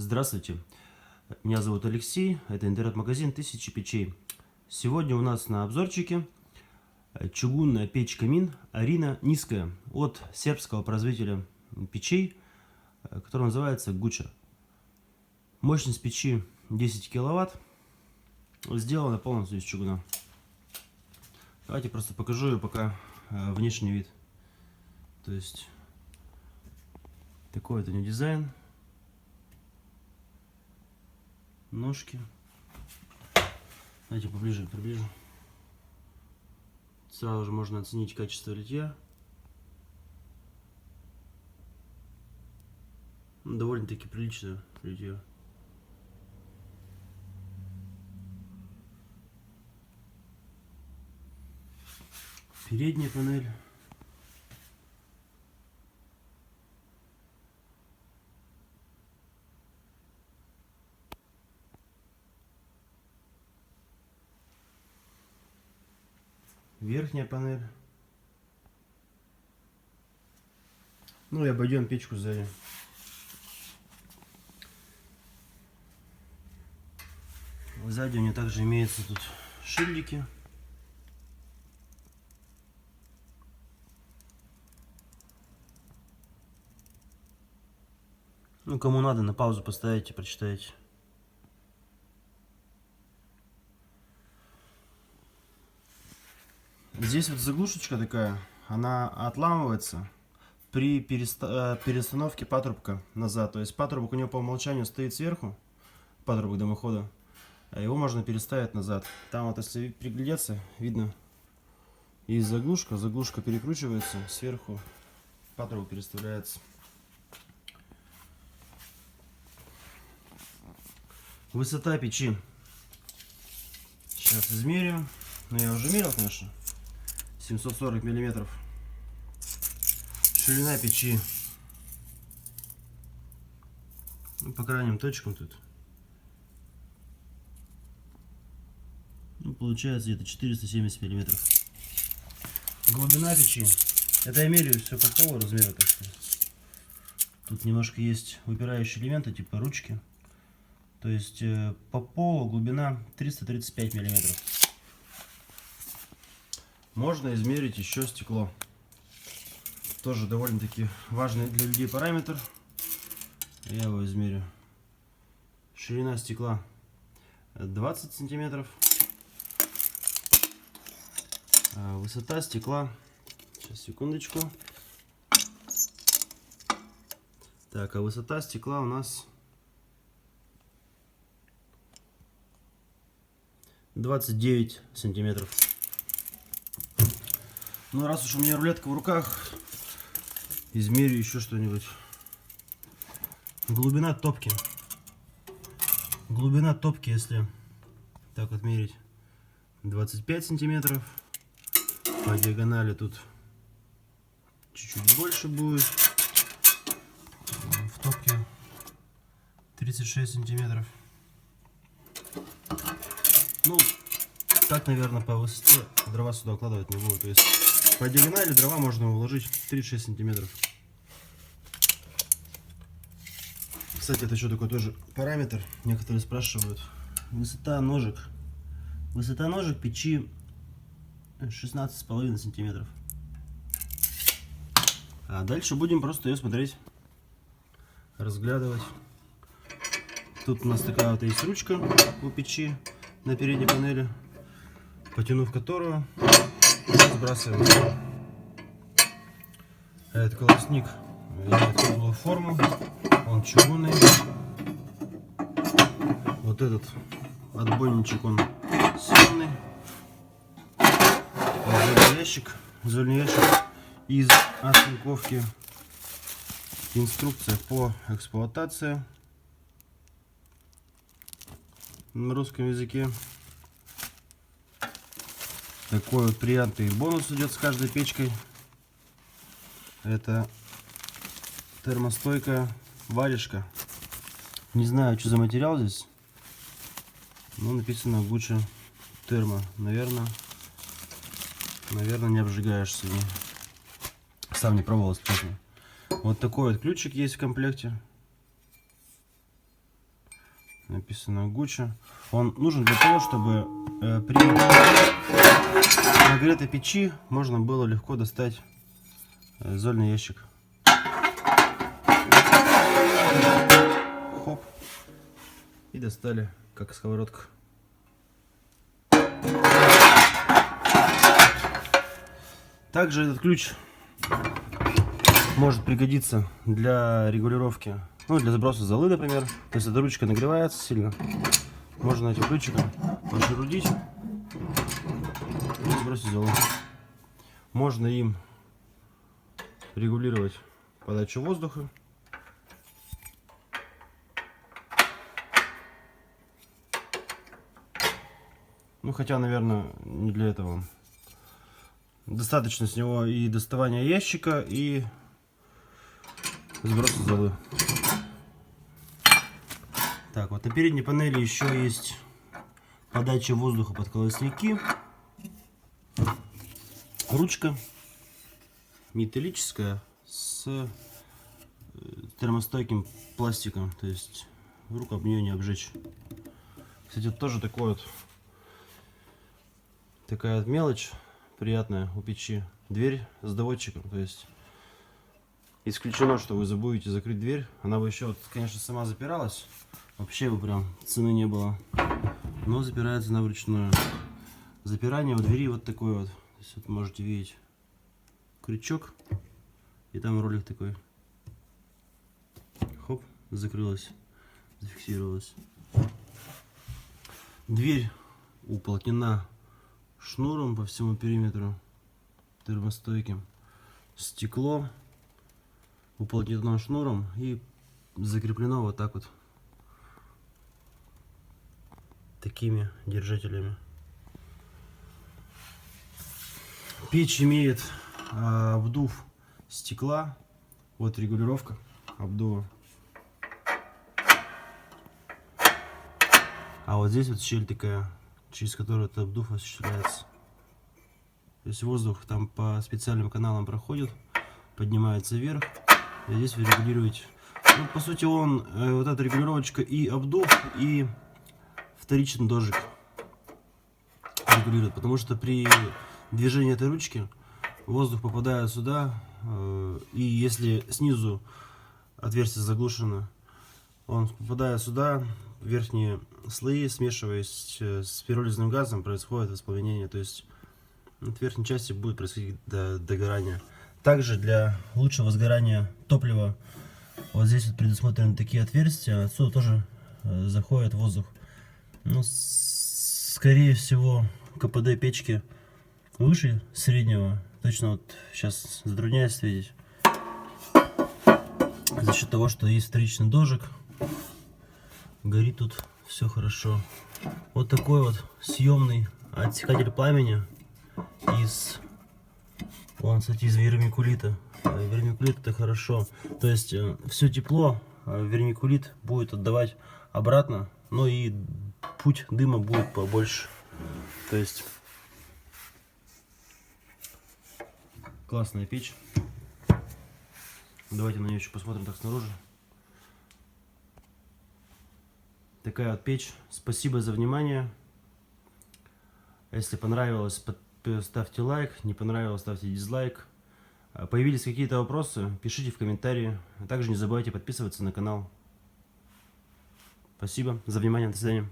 Здравствуйте, меня зовут Алексей, это интернет-магазин 1000 печей. Сегодня у нас на обзорчике чугунная печь-камин Арина Низкая от сербского производителя печей, который называется Гуча. Мощность печи 10 киловатт, сделана полностью из чугуна. Давайте просто покажу ее пока внешний вид. То есть такой вот у нее дизайн. Ножки. Давайте поближе, приближу. Сразу же можно оценить качество литья. Довольно-таки приличное литье. Передняя панель. Верхняя панель. Ну и обойдем печку сзади. Сзади у нее также имеются тут шильдики. Ну, кому надо, на паузу поставите, прочитайте. Здесь вот заглушечка такая, она отламывается при перестановке патрубка назад. То есть патрубок у него по умолчанию стоит сверху, патрубок дымохода, а его можно переставить назад. Там вот, если приглядеться, видно, есть заглушка, заглушка перекручивается, сверху патрубок переставляется. Высота печи. Сейчас измерим. Ну, я уже мерил, конечно. 740 миллиметров. Ширина печи. Ну, по крайним точкам тут. Ну, получается где-то 470 миллиметров. Глубина печи. Это я меряю все по полу размера, так что. Тут немножко есть выпирающие элементы, типа ручки. То есть по полу глубина 335 миллиметров. Можно измерить еще стекло. Тоже довольно-таки важный для людей параметр. Я его измерю. Ширина стекла 20 сантиметров. А высота стекла. Сейчас, секундочку. Так, а высота стекла у нас 29 сантиметров. Ну, раз уж у меня рулетка в руках, измерю еще что-нибудь. Глубина топки. Глубина топки, если так вот мерить, 25 сантиметров. По диагонали тут чуть-чуть больше будет. В топке 36 сантиметров. Ну, так, наверное, по высоте дрова сюда укладывать не буду. То есть по диагонали дрова можно уложить 36 сантиметров. Кстати, это еще такой тоже параметр. Некоторые спрашивают. Высота ножек. Высота ножек печи 16,5 сантиметров. А дальше будем просто ее смотреть, разглядывать. Тут у нас такая вот есть ручка у печи на передней панели, потянув которую сбрасываем. Этот колосник имеет круглую форму, он чугунный. Вот этот отбойничек, он съемный. Зольный ящик из оцинковки. Инструкция по эксплуатации на русском языке. Такой вот приятный бонус идет с каждой печкой. Это термостойкая варежка. Не знаю, что за материал здесь. Но написано Гуча термо. Наверное, не обжигаешься. Сам не пробовал, честно. Вот такой вот ключик есть в комплекте. Написано Гуччи. Он нужен для того, чтобы при нагретой печи можно было легко достать зольный ящик. Хоп. И достали, как сковородка. Также этот ключ может пригодиться для регулировки, ну, для заброса золы, например. То есть эта ручка нагревается сильно. Можно этим ключиком пошерудить и сбросить золу. Можно им регулировать подачу воздуха. Ну, хотя, наверное, не для этого. Достаточно с него и доставания ящика, и сброса золы. Так, вот на передней панели еще есть подача воздуха под колосники. Ручка металлическая с термостойким пластиком, то есть руку об нее не обжечь. Кстати, тоже такая вот мелочь приятная у печи. Дверь с доводчиком, то есть исключено, что вы забудете закрыть дверь. Она бы еще, вот, конечно, сама запиралась. Вообще бы прям цены не было. Но запирается она вручную. Запирание у двери вот такое вот. То есть, вот можете видеть крючок. И там ролик такой. Хоп, закрылась. Зафиксировалась. Дверь уплотнена шнуром по всему периметру. Термостойким. Стекло уплотнено шнуром и закреплено вот так вот такими держателями. Печь имеет обдув стекла. Вот регулировка обдува. А вот здесь вот щель такая, через которую этот обдув осуществляется. То есть воздух там по специальным каналам проходит, поднимается вверх. И здесь вы регулируете. Ну, по сути, он вот эта регулировочка и обдув, и вторичный дождик регулирует. Потому что при движении этой ручки воздух попадает сюда. И если снизу отверстие заглушено, он попадая сюда, верхние слои, смешиваясь с пиролизным газом, происходит воспламенение. То есть от верхней части будет происходить догорание. Также для лучшего сгорания топлива вот здесь вот предусмотрены такие отверстия. Отсюда тоже заходит воздух. Ну, скорее всего, КПД печки выше среднего. Точно вот сейчас затрудняюсь видеть. За счет того, что есть вторичный дождик, горит тут все хорошо. Вот такой вот съемный отсекатель пламени из, кстати, из вермикулита. Вермикулит — это хорошо. То есть все тепло вермикулит будет отдавать обратно, но и путь дыма будет побольше. То есть классная печь. Давайте на нее еще посмотрим так снаружи. Такая вот печь. Спасибо за внимание. Если понравилось, ставьте лайк. Не понравилось, ставьте дизлайк. Появились какие-то вопросы, пишите в комментарии. А также не забывайте подписываться на канал. Спасибо за внимание. До свидания.